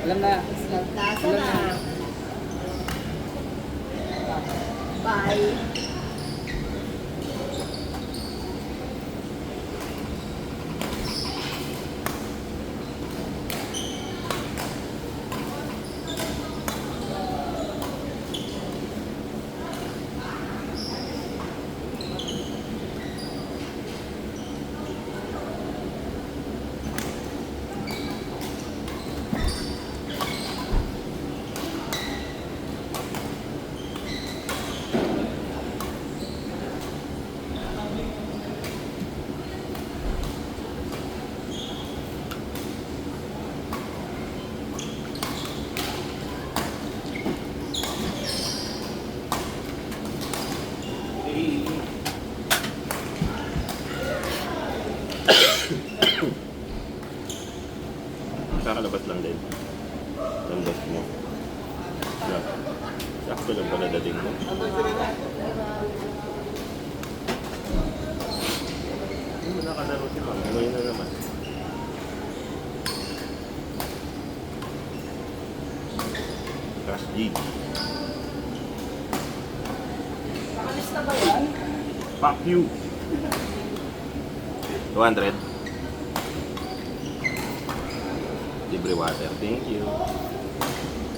Alam na. Nagtasa Alam na. na. Bye. Kakalabas lang din. Landas mo. Yeah. Sakto lang pala dating mo. Nakalaro si Ma'am. Ngayon na naman. Crash Gig. Alis na ba yan? Fuck you! 200. Libre water. Thank you.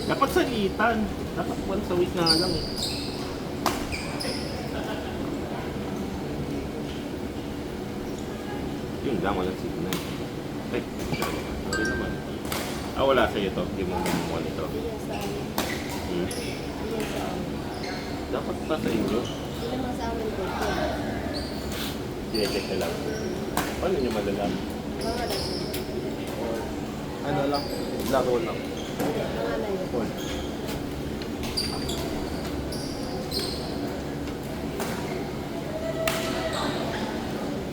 Dapat salitan. Dapat once a week na lang eh. Yun lang, walang signal. Ay, sorry naman. Wala sa'yo to. Hindi mo monitor. Hindi yan sa amin. Hmm. Hindi yan sa amin. Dapat pa sa inyo. Hindi naman sa amin ko. Sinecheck na lang. Paano nyo malalaman? Mga lang. Ano lang? Laro lang. Mga lang yun.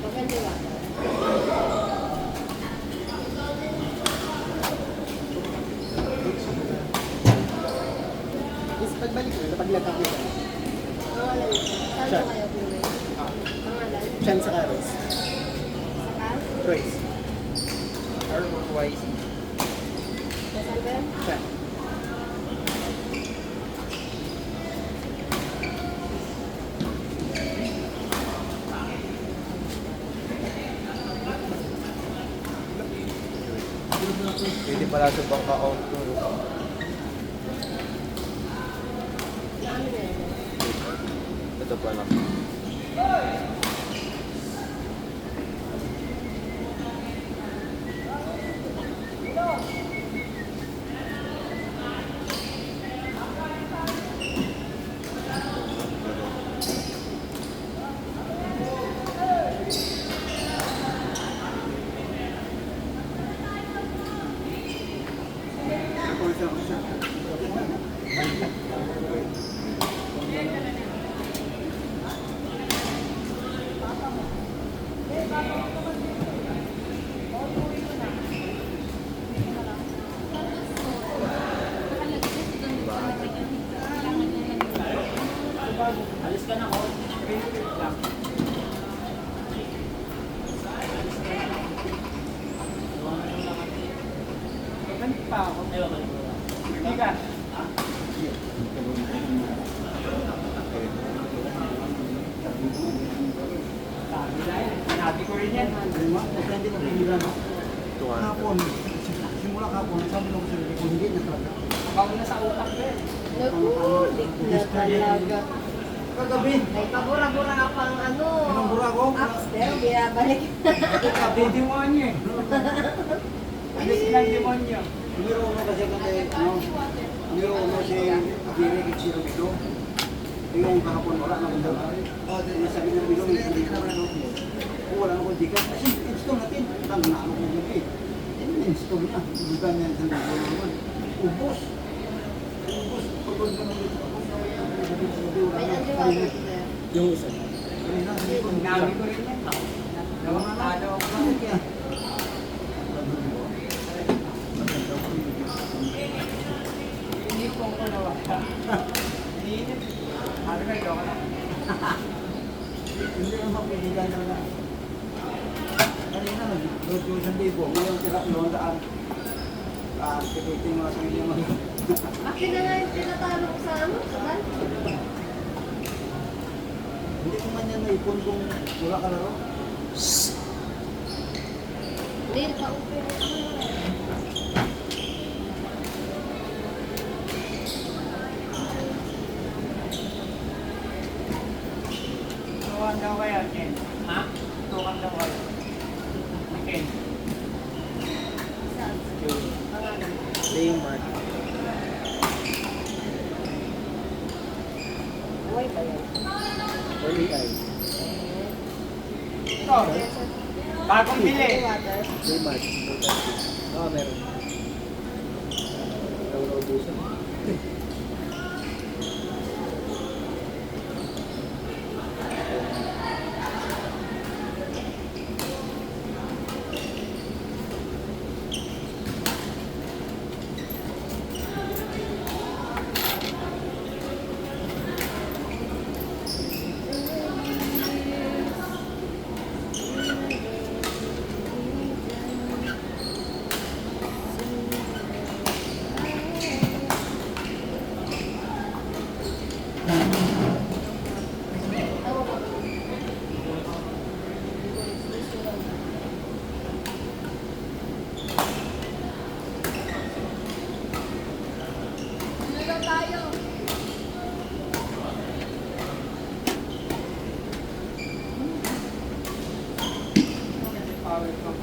Maganda ba? Is pagbalik ko, napaglagak ko. Mga lang yun. Saan Saan? ba kayo pinili? Ah, Mga lang. Chan sa Caros. Saka? Choice. R-Y-C. Saan ba yun? Chan. Pwede pala sa bangka outdoor. Ano na yun? Ito pa lang. Alis ka na ko. Lang. Ganti pa ako. Hindi ka. Sinabi ko rin yan. Depende mo pinila, no? 200. Hapon, simula hapon, sabi ko sa ko, hindi na talaga. Bawal na sa utak ko eh. Naku, di na talaga. Kagabi, May pabura-bura ka pang ano. Anong bura ko? Upstairs, binabalik. Di demonyo eh. Alis ng demonyo. niro mo kasi kami, ano, niro mo si Abiri Kichiro dito. Yung kahapon wala na kung dala. Sabi ng bilo, hindi ka naman ano. Kung wala na kung di ka, kasi install natin. Tang na ako kung gabi. Install na. Bukan yan sa mga naman. Ubos. Ubos. Pagod ka naman dito. May underwater there. Yung isa. Sinabi ko rin yan. Dalawa ko. Hindi ko ko nawala. Iniinit. Sabi ko, ikaw ka na. Hindi naman pinigan na lang. Kanina nag-load yung 1,000. Ngayon tira 200. Tikitin mo sa inyo mo. Akin na nga yung tinatalo ko sa ano, sa ban. Hindi ko man yan naipon kung wala ka laro. Hindi, pa-open ako. Tukan daw kayo, Ken. Ha? Tukan daw kayo. Ken. Pangalan. Raymart. Buhay ba yan? Only I. Ito. Bagong bili. Water. Raymart. Oo, meron. Nauubusan. Power from.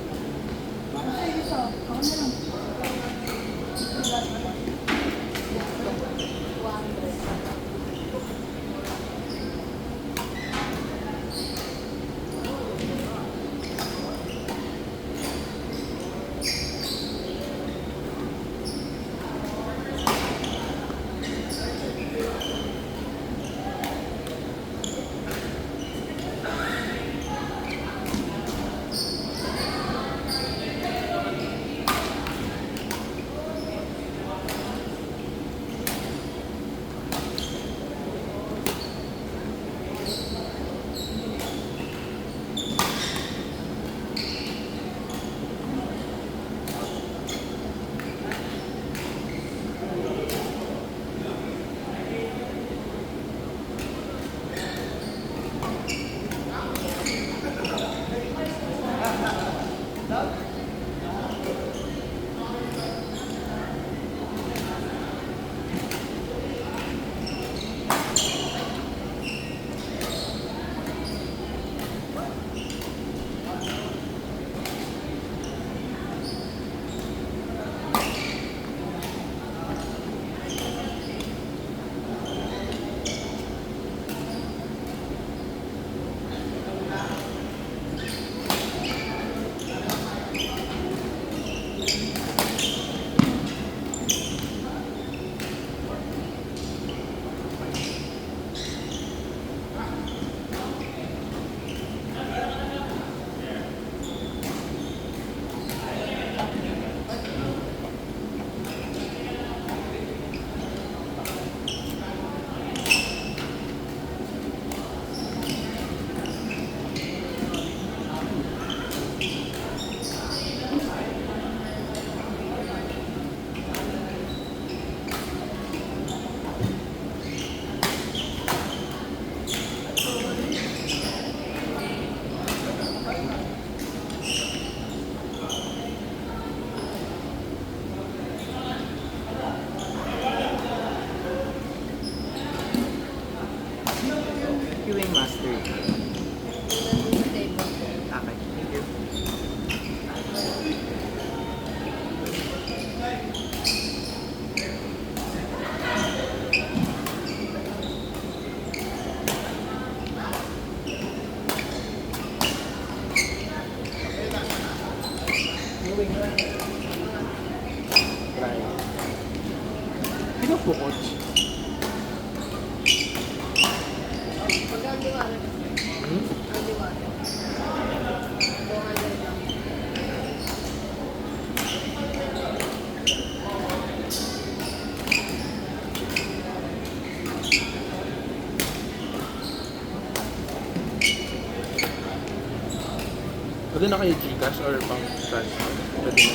Queuing master. Nandun sa table. Okay, thank you. Queuing na. Try. Sino po, coach? Pagka ang liwanag. Hmm? Ang liwanag. 200 lang. Pwede na kayo Gcash or pang cash? Pwede na.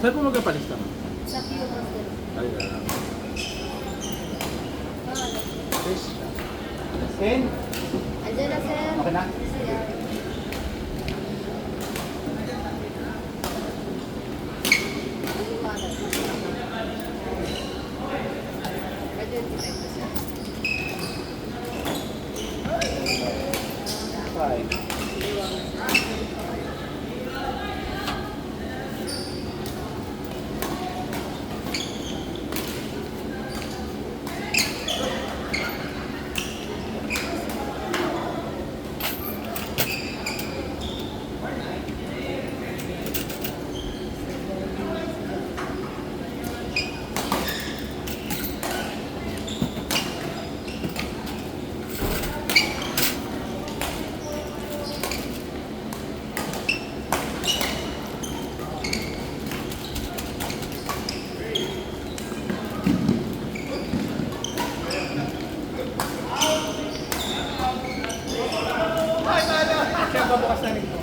Saan po magpapalista mo? Sa Pio Master. Ay, Fish. Ken? Andiyan na, sir. Okay na? Sir. Liwanag. Identify ko siya. Five. Siya babukas na rin ito.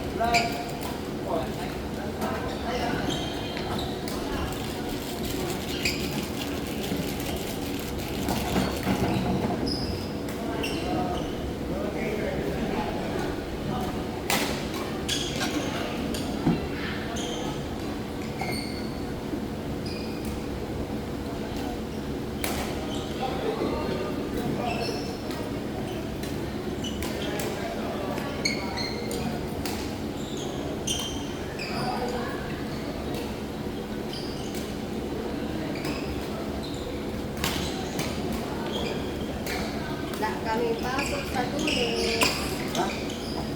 Wala kami pasok sa Lunes. Ha?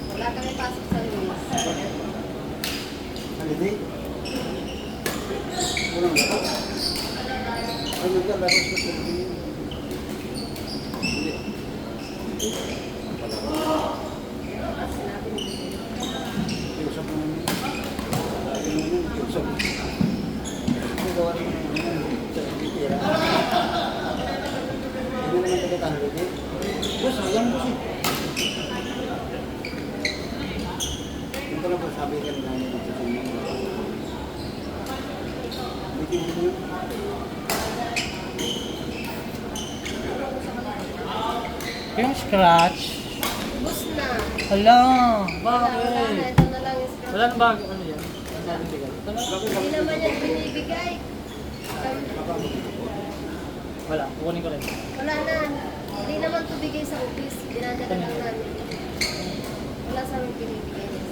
Wala kami pasok sa Lunes. Holiday? Walang laro? Ay, naglalaro sa Pilipinas. Hindi. Kasi natin Kiusap mo namin. Kiusap mo. Ang gawa naman sa Pilipinas. Hindi naman tagatahan lagi. Bus, alam mo siya. Yung pala po sabi ka rin namin dito sa inyo. Bikin din yun. Yung scratch. bus na. Hala, Wala na. Ito na lang yung scratch. Wala na ba, ano yan? Ang daming bigal. Hindi naman yan binibigay. Wala, kukunin ko rin. Wala na. Hindi naman ito bigay sa office. Dinadala lang namin. Wala sa amin binibigay niya.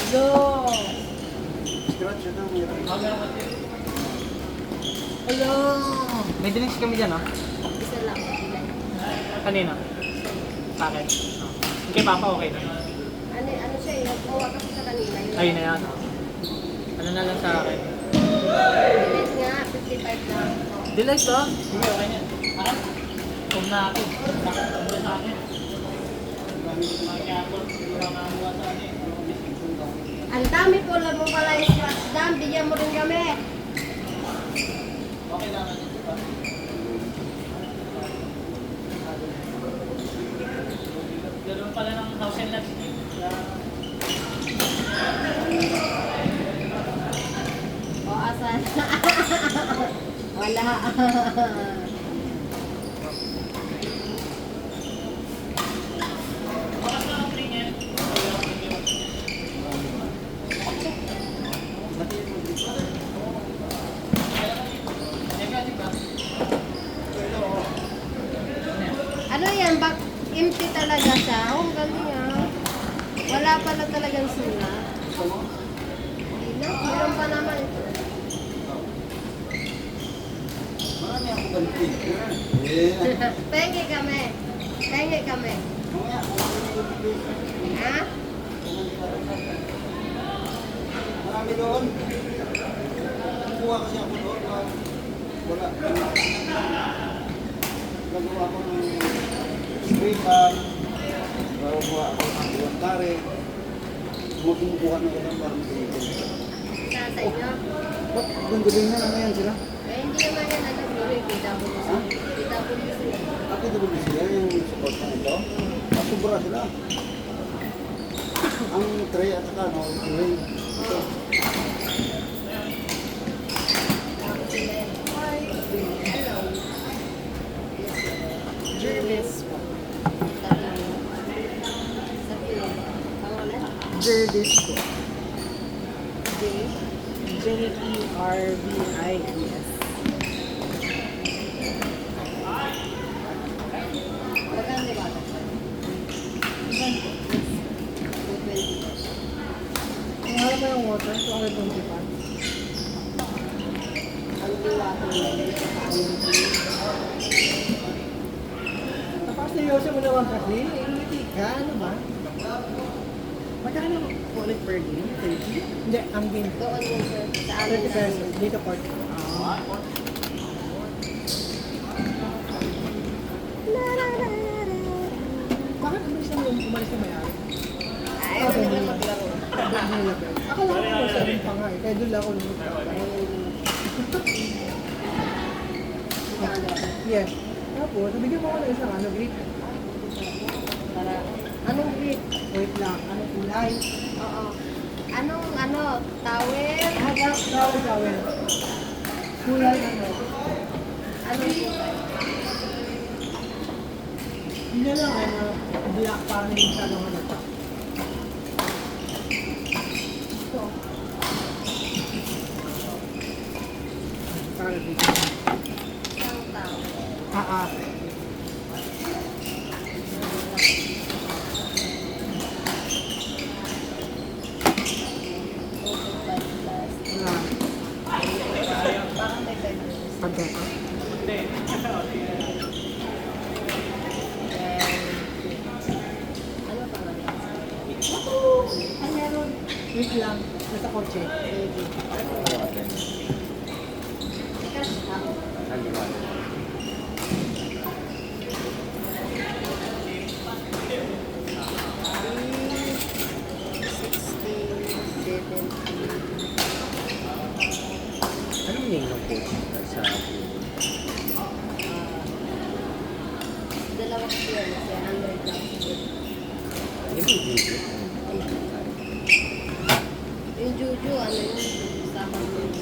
Hello! Scratch ito. Mayroon. Hello! May drinks kami dyan, no? Isa lang. Bilay. Kanina? Sa akin? Oh. Kay Papa, okay na. Ano siya eh. Nagkawa kasi sa kanina. Yun. Ayun na yan, no? Ano na lang sa akin? Bilis nga. 55 lang. Delight to? Sige, okay na. Aral? Kung na ako. Bakit ito sa akin? Ang dami ko lang mo pala yung scratch dam. Bigyan mo rin kami. Okay lang natin ito. Ganoon pala ng house and lot. O asan? Wala. Ano yan? Empty talaga siya. Oh, ang galing ah. Wala pala talagang sula. Hindi na. Meron pa naman ito. Marami ako ganti. Eh. Pengi kami. Pengi kami. Mamaya, Ha? marami doon. Kuha kasi ako doon. Wala. Nagawa ko ng spray pan. Nagawa ako ng buwan tare. Kumukuha na ko ng parang dito. Sa inyo? Ba't gunduling na ano yan sila? Eh, hindi naman yan alam mo rin. PWC. Ha? PWC. Ako dito sila yung support na ito. Sobra sila. Ang tray at saka no, ring. Ito. Jervis po. J. Jervis. Maganda ba? Ilan po? 220. Ang alam mo yung water, 225. Ang liwato na yun. Tapos seryoso mo naman kasi, hindi ka, ano ba? Magkano ulit per game? 30? Hindi, ang game. Doon yun, sir. Sa amin 30 pesos. Dito 40. Bakit umalis na yung umalis na may-ari? Ayaw na nila maglaro. Akala ko kung saan pa nga eh. Kaya doon lang ako lumutang. Yes. Tapos, nabigyan mo ako ng isang ano, grip. Para, anong grip? Wait lang, anong kulay? Oo. Anong, towel? Tawel. Kulay ano? Anong kulay? Hindi na lang, ano, black para yung masyadong ano. Ito. Para dito. Isang towel. Ah. Parang may bedroom. Pagkaka. Ano pa nga? Ay, meron. Wait lang. Nasa kotse. Cash ako. Anong name ng coach sa Dalawa kasi yun. Kasi 100 lang. Yung video? Yung Juju, ano yun? Usapan mo yun.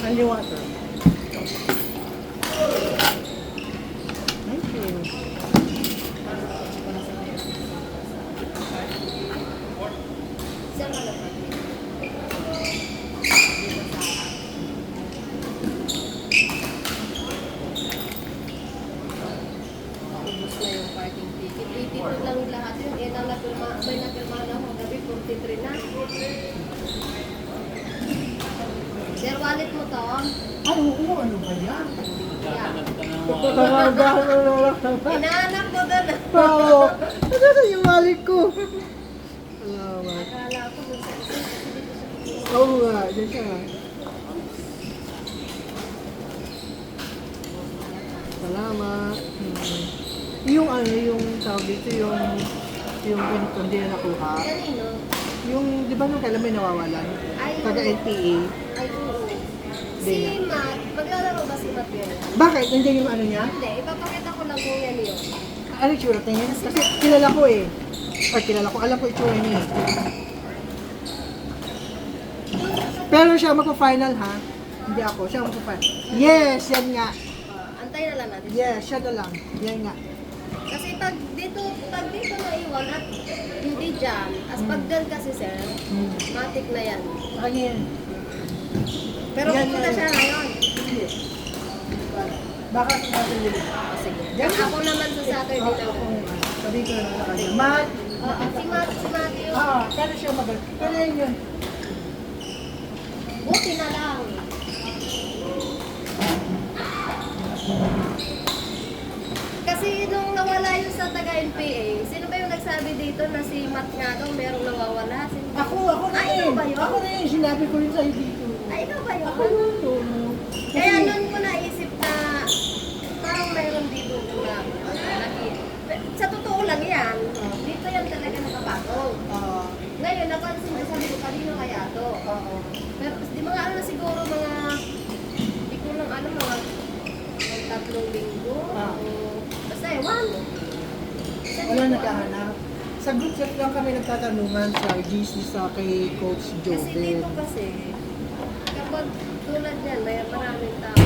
Only water. Thank you. Saan ka naman? Ubus na yung parking ticket. 82 lang lahat yun. Eh, may napirma na ako gabi, 43 na. Sir, wallet mo to? Ay, oo, ano ba yan? Yeah. Pagkakagahan mo na lang. Inaanap ko doon. Oo. Ano na yung wallet ko? Salamat. Akala ko doon sa isa. Oo nga, dyan siya nga. Salamat. Yung ano, yung tawag dito, yung ganito, hindi na nakuha. Kanino? Yung, di ba nung kailan may nawawalan? Ay, Taga NPA. Ay, oo. Si Hindi Matt, maglalaro ba si Matt yun? Bakit? Nandiyan yung ano niya? Hindi, ipapakita ko lang kung yan yun. Ano yung tsura niya? Kasi kilala ko eh. Ay, kilala ko. Alam ko yung tsura niya. Pero siya magpa-final ha? Hindi ako. Siya magpa-final. Yes! Yan nga. Antay na lang natin. Yes, siya na lang. Yan nga. Kasi pag dito na iwan at hindi dyan, as pag dyan kasi sir, matik na yan. Sa kanya yan. Pero Yan, pupunta yan. siya ngayon. Hindi. Baka sa natin yun. O sige. Yan. Ako naman sa Saturday Ako, lang. sabi ko na sa kanya. Matt! Si Matthew. Kano siya magaling? Kano yun? Buti na lang. Kasi nung nawala yun sa taga-NPA, sino ba yung nagsabi dito na si Matt nga daw merong nawawala? Sino ba? Ako na Ay, yun. ikaw ba yun? Ako na yun. Sinabi ko rin sa'yo dito. Ay, ikaw ba yun? Ako yun. Kaya nun ko naisip na parang mayroon dito na laki. Sa totoo lang yan, dito yan talaga nakapatong. Ngayon, napansin ko, sabi ko, kanino kaya to? Pero di mga ano na siguro, mga naghahanap. Sa group chat lang kami nagtatanungan sa GC sa kay Coach Kasi Joven. dito kasi, kapag tulad yan, may maraming tao,